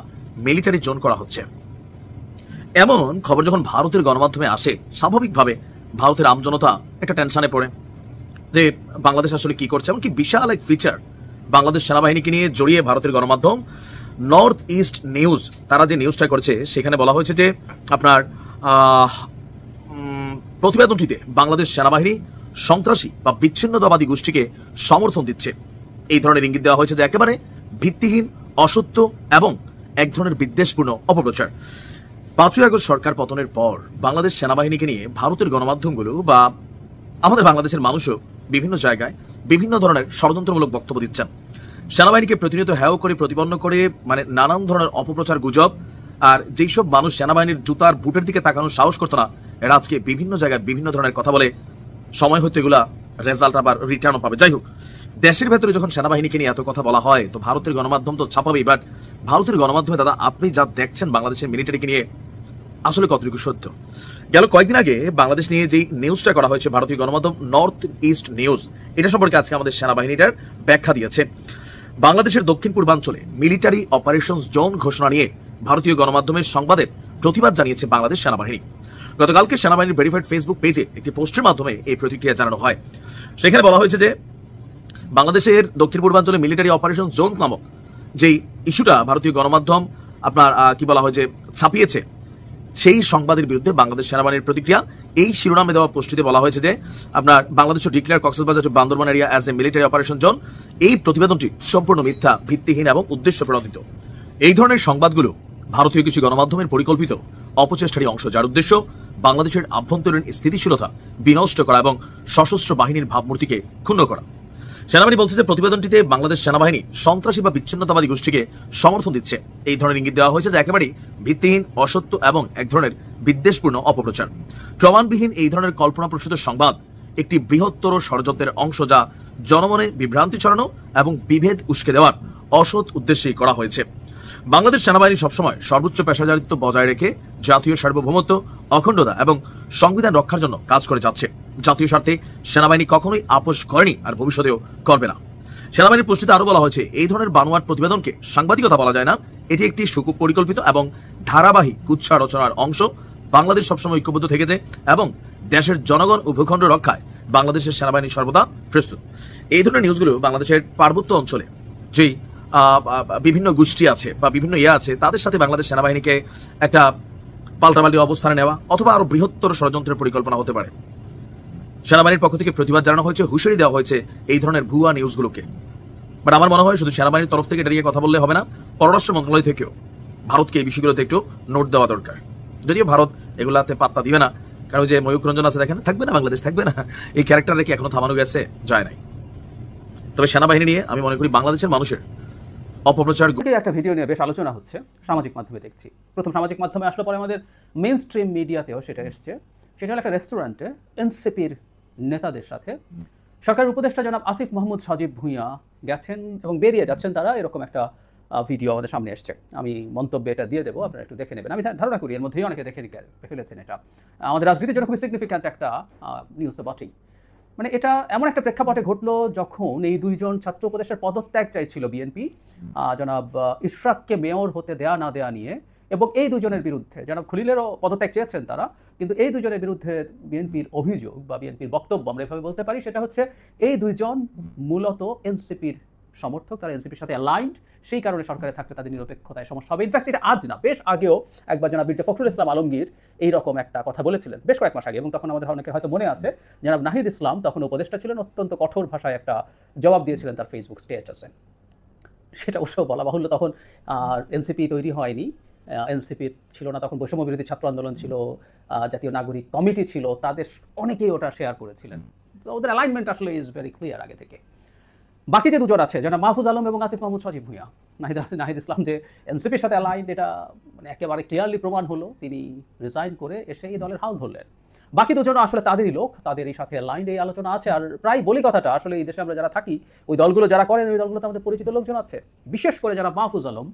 মিলিটারি জোন করা হচ্ছে। এমন খবর যখন ভারতের গণমাধ্যমে আসে, স্বাভাবিকভাবে ভারতের আমজনতা একটা টেনশনে পড়ে যে বাংলাদেশ আসলে কি করছে। এমনকি বিশাল এক ফিচার বাংলাদেশ সেনাবাহিনীকে নিয়ে জড়িয়ে ভারতের গণমাধ্যম নর্থ ইস্ট নিউজ তারা যে নিউজটা করেছে, সেখানে বলা হয়েছে যে আপনার প্রতিবেদনটিতে বাংলাদেশ সেনাবাহিনী সন্ত্রাসী বা বিচ্ছিন্নতাবাদী গোষ্ঠীকে সমর্থন দিচ্ছে। এই ধরনের ইঙ্গিত দেওয়া হয়েছে যে একেবারে ভিত্তিহীন, অসত্য এবং এক ধরনের বিদ্বেষপূর্ণ অপপ্রচার। 5ই আগস্ট সরকার পতনের পর বাংলাদেশ সেনাবাহিনীকে নিয়ে ভারতের গণমাধ্যমগুলো বা আমাদের বাংলাদেশের মানুষও বিভিন্ন জায়গায় বিভিন্ন ধরনের ষড়যন্ত্রমূলক বক্তব্য দিচ্ছেন। সেনাবাহিনীকে প্রতিনিয়ত হ্যাও করে, প্রতিপন্ন করে, মানে নানান ধরনের অপপ্রচার, গুজব। আর যেই সব মানুষ সেনাবাহিনীর জুতার বুটের দিকে তাকানোর সাহস করতো না, এরা আজকে বিভিন্ন জায়গায় বিভিন্ন ধরনের কথা বলে। সময় হয়তো এগুলা রেজাল্ট আবার রিটার্নও পাবে। যাই হোক, দেশের ভেতরে যখন সেনাবাহিনীকে নিয়ে এত কথা বলা হয়, তো ভারতের গণমাধ্যম তো ছাপাবেই। বাট ভারতের গণমাধ্যমে দাদা আপনি যা দেখছেন বাংলাদেশের মিলিটারিকে নিয়ে, আসলে কতটুকু সত্য? গেল কয়েকদিন আগে বাংলাদেশ নিয়ে যেই নিউজটা করা হয়েছে ভারতীয় গণমাধ্যম নর্থ ইস্ট নিউজ, এটা সম্পর্কে আজকে আমাদের সেনাবাহিনীটার ব্যাখ্যা দিয়েছে। বাংলাদেশের দক্ষিণ পূর্বাঞ্চলে মিলিটারি অপারেশনস জোন ঘোষণা নিয়ে ভারতীয় গণমাধ্যমের সংবাদের প্রতিবাদ জানিয়েছে বাংলাদেশ সেনাবাহিনী। গতকালকে সেনাবাহিনীর ভেরিফাইড ফেসবুক পেজে একটি পোস্টের মাধ্যমে এই প্রতিক্রিয়া জানানো হয়। সেখানে বলা হয়েছে যে বাংলাদেশের দক্ষিণ পূর্বাঞ্চলে মিলিটারি অপারেশন জোন নামক যেই ইস্যুটা ভারতীয় গণমাধ্যম আপনার কি বলা হয় যে ছাপিয়েছে, সেই সংবাদের বিরুদ্ধে বাংলাদেশ সেনাবাহিনীর প্রতিক্রিয়া। এই শিরোনামে দেওয়া পোস্টটিতে বলা হয়েছে যে আপনার বাংলাদেশের declare Cox's Bazar to Bandarban area as a military operation zone. এই প্রতিবেদনটি সম্পূর্ণ মিথ্যা, ভিত্তিহীন এবং উদ্দেশ্য প্রণোদিত। এই ধরনের সংবাদগুলো ভারতীয় কিছু গণমাধ্যমের পরিকল্পিত অপচেষ্টারই অংশ, যার উদ্দেশ্য বাংলাদেশের আভ্যন্তরীণ স্থিতিশীলতা বিনষ্ট করা এবং সশস্ত্র বাহিনীর ভাবমূর্তিকে ক্ষুণ্ণ করা। সেনাবাহিনী বলছে যে প্রতিবেদনটিতে বাংলাদেশ সেনাবাহিনী সন্ত্রাসী বা বিচ্ছিন্নতাবাদী গোষ্ঠীকে সমর্থন দিচ্ছে। এই ধরনের ইঙ্গিত দেওয়া হয়েছে যে একেবারেই ভিত্তিহীন, অসত্য এবং এক ধরনের বিদ্বেষপূর্ণ অপপ্রচার। প্রমাণবিহীন এই ধরনের কল্পনাপ্রসূত সংবাদ একটি বৃহত্তর ষড়যন্ত্রের অংশ, যা জনমনে বিভ্রান্তি ছড়ানো এবং বিভেদ উস্কে দেওয়ার অসৎ উদ্দেশ্যেই করা হয়েছে। বাংলাদেশ সেনাবাহিনী সবসময় সর্বোচ্চ পেশাদারিত্ব বজায় রেখে জাতীয় সার্বভৌমত্ব, অখণ্ডতা এবং সংবিধান রক্ষার জন্য কাজ করে যাচ্ছে। জাতীয় স্বার্থে সেনাবাহিনী কখনোই আপোষ করেনি আর ভবিষ্যতেও করবে না। সেনাবাহিনীর পোস্টে আরো বলা হয়েছে এই ধরনের বানোয়াট প্রতিবেদনকে সাংবাদিকতা বলা যায় না, এটি একটি সুপরিকল্পিত এবং ধারাবাহিক কুৎসা রচনার অংশ। বাংলাদেশ সবসময় ঐক্যবদ্ধ থেকেছে এবং দেশের জনগণ ও ভূখণ্ড রক্ষায় বাংলাদেশের সেনাবাহিনী সর্বদা প্রস্তুত। এই ধরনের নিউজগুলো বাংলাদেশের পার্বত্য অঞ্চলে যেই বিভিন্ন গোষ্ঠী আছে বা বিভিন্ন আছে, তাদের সাথে বাংলাদেশ সেনাবাহিনীকে একটা পাল্টাপাল্টি অবস্থানে নেওয়া অথবা আরো বৃহত্তর ষড়যন্ত্রের পরিকল্পনা হতে পারে। সেনাবাহিনীর পক্ষ থেকে প্রতিবাদ জানানো হয়েছে, হুঁশিয়ারি দেওয়া হয়েছে এই ধরনের ভুয়া নিউজগুলোকে। বাট আমার মনে হয় শুধু সেনাবাহিনীর তরফ থেকে দাঁড়িয়ে কথা বললে হবে না, পররাষ্ট্র মন্ত্রণালয় থেকেও ভারতকে এই বিষয়গুলোতে একটু নোট দেওয়া দরকার। যদিও ভারত এগুলাতে পাত্তা দিবে না, কারণ যে ময়ূক রঞ্জন আছে দেখেন, থাকবে না বাংলাদেশ, থাকবে না, এই ক্যারেক্টার রেখে এখনো থামানো গেছে যায় নাই। তবে সেনাবাহিনী নিয়ে আমি মনে করি বাংলাদেশের মানুষের অপপ্রচার একটা ভিডিও নিয়ে বেশ আলোচনা হচ্ছে সামাজিক মাধ্যমে দেখছি। প্রথম সামাজিক মাধ্যমে আসলে পরে আমাদের মেইন স্ট্রিম মিডিয়াতেও সেটা এসছে। সেটা হলো একটা রেস্টুরেন্টে এনসিপির নেতাদের সাথে সরকারের উপদেষ্টা জনাব আসিফ মাহমুদ সাজিব ভুঁইয়া গেছেন এবং বেরিয়ে যাচ্ছেন তারা, এরকম একটা ভিডিও আমাদের সামনে এসছে। আমি মন্তব্যে এটা দিয়ে দেবো, আপনারা একটু দেখে নেবেন। আমি ধারণা করি এর মধ্যেই অনেকে দেখে ফেলেছেন। এটা আমাদের রাজনীতির জন্য খুবই সিগনিফিক্যান্ট একটা নিউজ তো বটেই। মানে এটা এমন একটা প্রেক্ষাপটে ঘটলো যখন এই দুইজন ছাত্র উপদেষ্টার পদত্যাগ চাইছিল বিএনপি, জনাব ইশরাককে মেয়র হতে দেয়া না দেয়া নিয়ে, এবং এই দুজনের বিরুদ্ধে জনাব খলিলেরও পদত্যাগ চেয়েছেন তারা, কিন্তু এই দুজনের বিরুদ্ধে বিএনপির অভিযোগ বা বিএনপির বক্তব্য আমরা এভাবে বলতে পারি, সেটা হচ্ছে এই দুইজন মূলত এনসিপির সমর্থক, তারা এনসিপির সাথে অ্যালাইন্ড, সেই কারণে সরকারে থাকলে তাদের নিরপেক্ষতায় সমস্যা হবে। ইনফ্যাক্ট এটা আজ না, বেশ আগেও একবার জনাব মির্জা ফখরুল ইসলাম আলমগীর এইরকম একটা কথা বলেছিলেন বেশ কয়েক মাস আগে, এবং তখন আমাদের অনেকের হয়তো মনে আছে জনাব নাহিদ ইসলাম তখন উপদেষ্টা ছিলেন, অত্যন্ত কঠোর ভাষায় একটা জবাব দিয়েছিলেন তার ফেসবুক স্ট্যাটাসে। সেটা অবশ্য বলা বাহুল্য, তখন এনসিপি তৈরি হয়নি, এনসিপি ছিল না তখন, বৈষম্য বিরোধী ছাত্র আন্দোলন ছিল, জাতীয় নাগরিক কমিটি ছিল, তাদের অনেকেই ওটা শেয়ার করেছিলেন। তো ওদের অ্যালাইনমেন্ট আসলে ইজ ভেরি ক্লিয়ার আগে থেকে। বাকি যে দুজন আছে যেন মাহফুজ আলম এবং আসিফ মাহমুদ সজীব ভুঁইয়া, নাহিদ ইসলাম যে এনসিপির সাথে অ্যালাইন্ড, এটা মানে একেবারে ক্লিয়ারলি প্রমাণ হলো। তিনি রিজাইন করে এসে এই দলের হাল ধরলেন। বাকি দুজন আসলে তাদেরই লোক, তাদেরই সাথে অ্যালাইন্ড, এই আলোচনা আছে। আর প্রায় বলি কথাটা, আসলে এই দেশে আমরা যারা থাকি, ওই দলগুলো যারা করেন, ওই দলগুলোতে আমাদের পরিচিত লোকজন আছে। বিশেষ করে যারা মাহফুজ আলম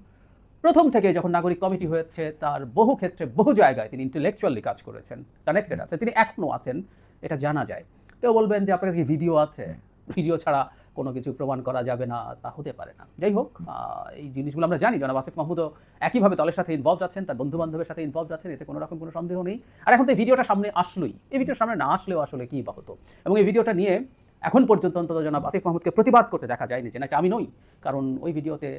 প্রথম থেকে যখন নাগরিক কমিটি হয়েছে, তার বহু ক্ষেত্রে বহু জায়গায় তিনি ইন্টেলেকচুয়ালি কাজ করেছেন, কানেক্টেড আছে, তিনি এখনও আছেন, এটা জানা যায়। কেউ বলবেন যে আপনার কাছে ভিডিও আছে, ভিডিও ছাড়া কোনো কিছু প্রমাণ করা যাবে না, তা হতে পারে না। যাই হোক, এই জিনিসগুলো আমরা জানি। জনাব আসিফ মাহমুদও একইভাবে দলের সাথে ইনভলভ আছেন, তার বন্ধু বান্ধবের সাথে ইনভলভ আছেন, এতে কোনো রকম কোনো সন্দেহ নেই। আর এখন তো এই ভিডিওটা সামনে আসলোই, এই ভিডিওর সামনে না আসলেও আসলে কী বা হতো। এবং এই ভিডিওটা নিয়ে এখন পর্যন্ত অন্তত জনাব আসিফ মাহমুদকে প্রতিবাদ করতে দেখা যায়নি যে নাকি আমি নই, কারণ ওই ভিডিওতে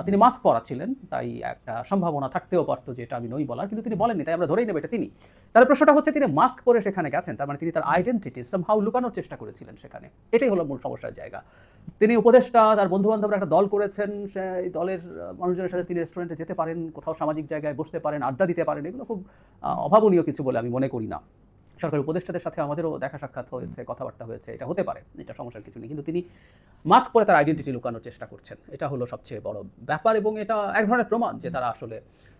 তিনি মাস্ক পরাচ্ছিলেন, তাই একটা সম্ভাবনা থাকতেও পারতো যে এটা আমি নই বলার, কিন্তু তিনি বলেননি, তাই আমরা ধরেই নেব এটা তিনি। তার প্রশ্নটা হচ্ছে তিনি মাস্ক পরে সেখানে গেছেন, তার মানে তিনি তার আইডেন্টিটি সামহাউ লুকানোর চেষ্টা করেছিলেন সেখানে। এটাই হলো মূল সমস্যার জায়গা। তিনি উপদেষ্টা, তার বন্ধু বান্ধবরা একটা দল করেছেন, সেই দলের মানুষজনের সাথে তিনি রেস্টুরেন্টে যেতে পারেন, কোথাও সামাজিক জায়গায় বসতে পারেন, আড্ডা দিতে পারেন, এগুলো খুব অভাবনীয় কিছু বলে আমি মনে করি না। সরকারি উপদেষ্টাদের সাথে আমাদেরও দেখা সাক্ষাৎ হয়েছে, কথাবার্তা হয়েছে, এটা হতে পারে, এটা সমস্যার কিছু নেই। কিন্তু তিনি মাস্ক পরে তার আইডেন্টিটি লুকানোর চেষ্টা করছেন, এটা হলো সবচেয়ে বড় ব্যাপার। এবং এটা এক ধরনের প্রমাণ যে তারা আসলে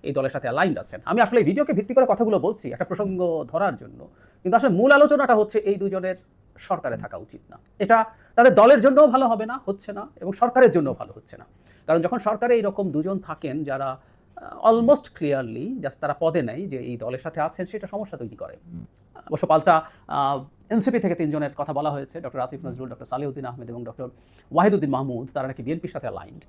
এই দলের সাথে অ্যালাইন্ড আছেন। আমি আসলে এই ভিডিওকে ভিত্তি করে কথাগুলো বলছি একটা প্রসঙ্গ ধরার জন্য, কিন্তু আসলে মূল আলোচনাটা হচ্ছে এই দুজনের সরকারে থাকা উচিত না। এটা তাদের দলের জন্যও ভালো হবে না, হচ্ছে না, এবং সরকারের জন্যও ভালো হচ্ছে না। কারণ যখন সরকারে এইরকম দুজন থাকেন যারা অলমোস্ট ক্লিয়ারলি জাস্ট তারা পদে নেই যে এই দলের সাথে আছেন, সেটা সমস্যা তৈরি করে। অবশ্য পাল্টা এনসিপি থেকে 3 জনের কথা বলা হয়েছে, ডক্টর আসিফ নজরুল, ডক্টর সালেউদ্দিন আহমেদ এবং ডক্টর ওয়াহিদুদ্দিন মাহমুদ, তারা নাকি বিএনপির সাথে অ্যালাইন্ড।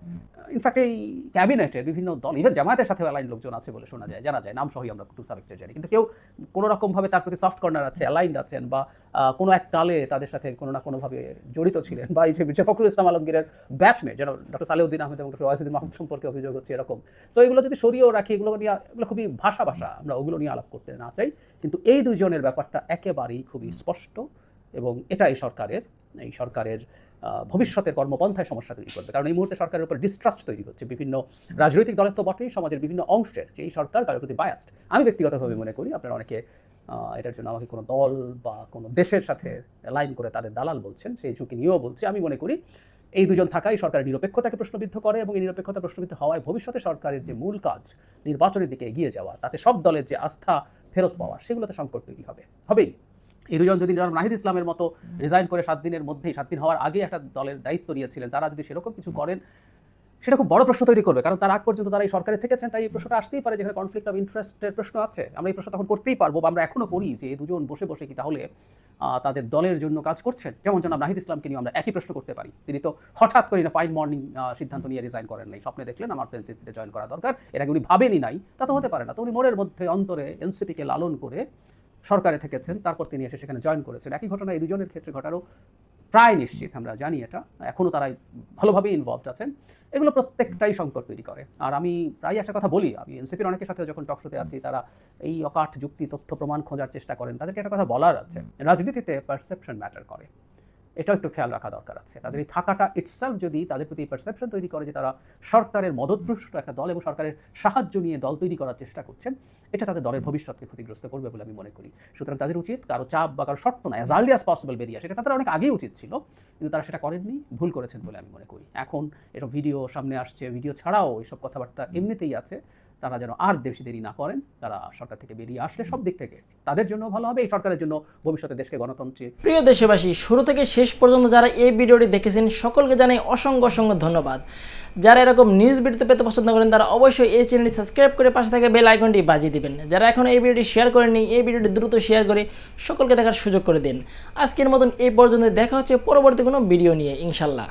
ইনফ্যাক্ট এই ক্যাবিনেটের বিভিন্ন দল, ইভেন জামায়াতের সাথে অ্যালাইন্ড লোকজন আছে বলে শোনা যায়, জানা যায়, নাম সহই আমরা টু সাম এক্সটেন্ট জানি। কিন্তু কেউ কোনো রকমভাবে তার প্রতি সফট কর্নার আছে, অ্যালাইন্ড আছেন, বা কোনো এক কালে তাদের সাথে কোনো না কোনোভাবে জড়িত ছিলেন, বা এই যে ফখরুল ইসলাম আলমগীরের ব্যাচমেট যেন ডক্টর সালেউদ্দিন আহমেদ এবং ডক্টর ওয়াহিদুদ্দিন মাহমুদ সম্পর্কে অভিযোগ হচ্ছে এরকম। সো এগুলো যদি সরিয়েও রাখি, এগুলো খুবই ভাষা আমরা ওগুলো নিয়ে আলাপ করতে না চাই। কিন্তু এই দুজনের ব্যাপারটা একেবারেই খুবই স্পষ্ট, এবং এটা এই সরকারের ভবিষ্যতের কর্মপন্থায় সমস্যা তৈরি করবে। কারণ এই মুহূর্তে সরকারের উপর ডিস্ট্রাস্ট তৈরি হচ্ছে বিভিন্ন রাজনৈতিক দলের তো বটেই, সমাজের বিভিন্ন অংশের, যে এই সরকার কারোর প্রতি বায়াসড। আমি ব্যক্তিগতভাবে মনে করি, আপনারা অনেকে এটার জন্য আমাকে কোনো দল বা কোনো দেশের সাথে লাইন করে তাদের দালাল বলছেন, সেই ঝুঁকি নিয়েও বলছি। আমি মনে করি এই দুজন থাকাই সরকারের নিরপেক্ষতাকে প্রশ্নবিদ্ধ করে, এবং এই নিরপেক্ষতা প্রশ্নবিদ্ধ হওয়ায় ভবিষ্যতে সরকারের যে মূল কাজ নির্বাচনের দিকে এগিয়ে যাওয়া, তাতে সব দলের যে আস্থা ফেরত পাওয়া, সেগুলোতে সংকট তৈরি হবেই। এই দুজন যদি নাহিদ ইসলামের মতো রিজাইন করে 7 দিনের মধ্যেই, 7 দিন হওয়ার আগে একটা দলের দায়িত্ব নিয়েছিলেন, তারা যদি সেরকম কিছু করেন, সেটা খুব বড় প্রশ্ন তৈরি করবে। কারণ তার আগ পর্যন্ত তারা এই সরকারে থেকেছেন, তাই এই প্রশ্নটা আসতেই পারে যেখানে কনফ্লিক্ট অফ ইন্টারেস্টের প্রশ্ন আছে। আমরা এই প্রশ্ন তখন করতেই পারবো, বা আমরা এখনও করি, যে এই দুজন বসে বসে কি তাহলে তাদের দলের জন্য কাজ করছেন? যেমন জনাব নাহিদ ইসলামকে নিয়ে আমরা একই প্রশ্ন করতে পারি। তিনি তো হঠাৎ করে না ফাইন মর্নিং সিদ্ধান্ত নিয়ে রিজাইন করেন নাই, স্বপ্নে দেখলেন আমার তো এনসিপিতে জয়েন করা দরকার, এর আগে উনি ভাবেনি নাই, তা তো হতে পারে না। তো উনি মনের মধ্যে অন্তরে এনসিপিকে লালন করে সরকারে থেকেছেন, তারপর তিনি এসে সেখানে জয়েন করেছেন। একই ঘটনা এই দুজনের ক্ষেত্রে ঘটারও প্রায় নিশ্চিত, আমরা জানি এটা, এখনও তারা ভালোভাবেই ইনভলভড আছেন। এগুলো প্রত্যেকটাই সংকট তৈরি করে। আর আমি প্রায় একটা কথা বলি, আমি এনসিপির অনেকের সাথে যখন টকশোতে আছি, তারা এই অকাট যুক্তি, তথ্য, প্রমাণ খোঁজার চেষ্টা করেন। তাদেরকে একটা কথা বলার আছে, রাজনীতিতে পারসেপশন ম্যাটার করে, এটাও একটু খেয়াল রাখা দরকার আছে। তাদের এই থাকাটা ইটসেলফ যদি তাদের প্রতি পারসেপশন তৈরি করে যে তারা সরকারের মদতপুষ্ট একটা দল এবং সরকারের সাহায্য নিয়ে দল তৈরি করার চেষ্টা করছেন, এটা তাদের দলের ভবিষ্যৎকে ক্ষতিগ্রস্ত করবে বলে আমি মনে করি। সুতরাং তাদের উচিত কারো চাপ বা কারো শর্ত না, অ্যাজ আর্লি অ্যাজ পসিবল বেরিয়ে আসে। এটা তাদের অনেক আগেই উচিত ছিল, কিন্তু তারা সেটা করেননি, ভুল করেছেন বলে আমি মনে করি। এখন এসব ভিডিও সামনে আসছে, ভিডিও ছাড়াও এইসব কথাবার্তা এমনিতেই আছে, তারা যেন আর বেশি দেরি না করেন। তারা সরকার থেকে বেরিয়ে আসলে সব দিক থেকে তাদের জন্য ভালো হবে, এই সরকারের জন্য, ভবিষ্যতে দেশকে গণতন্ত্রে। প্রিয় দেশবাসী, শুরু থেকে শেষ পর্যন্ত যারা এই ভিডিওটি দেখেছেন সকলকে জানাই অসংখ্য ধন্যবাদ। যারা এরকম নিউজ ভিডিও পেতে পছন্দ করেন তারা অবশ্যই এই চ্যানেলটি সাবস্ক্রাইব করে পাশে থাকা বেল আইকনটি বাজিয়ে দিবেন। যারা এখন এই ভিডিওটি শেয়ার করেননি, এই ভিডিওটি দ্রুত শেয়ার করে সকলকে দেখার সুযোগ করে দিন। আজকের মতন এই পর্যন্ত, দেখা হচ্ছে পরবর্তী কোনো ভিডিও নিয়ে ইনশাল্লাহ।